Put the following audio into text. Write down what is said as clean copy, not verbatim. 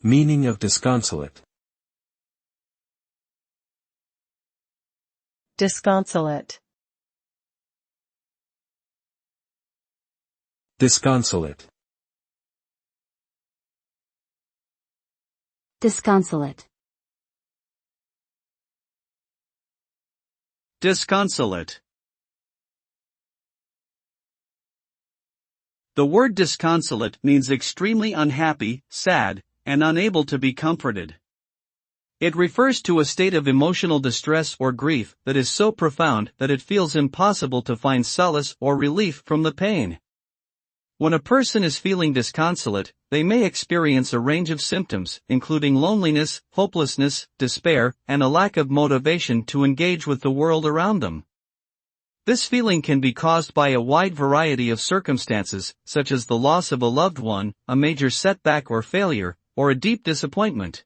Meaning of disconsolate. Disconsolate. Disconsolate. Disconsolate. Disconsolate. The word disconsolate means extremely unhappy, sad, and unable to be comforted. It refers to a state of emotional distress or grief that is so profound that it feels impossible to find solace or relief from the pain. When a person is feeling disconsolate, they may experience a range of symptoms, including loneliness, hopelessness, despair, and a lack of motivation to engage with the world around them. This feeling can be caused by a wide variety of circumstances, such as the loss of a loved one, a major setback or failure, or a deep disappointment.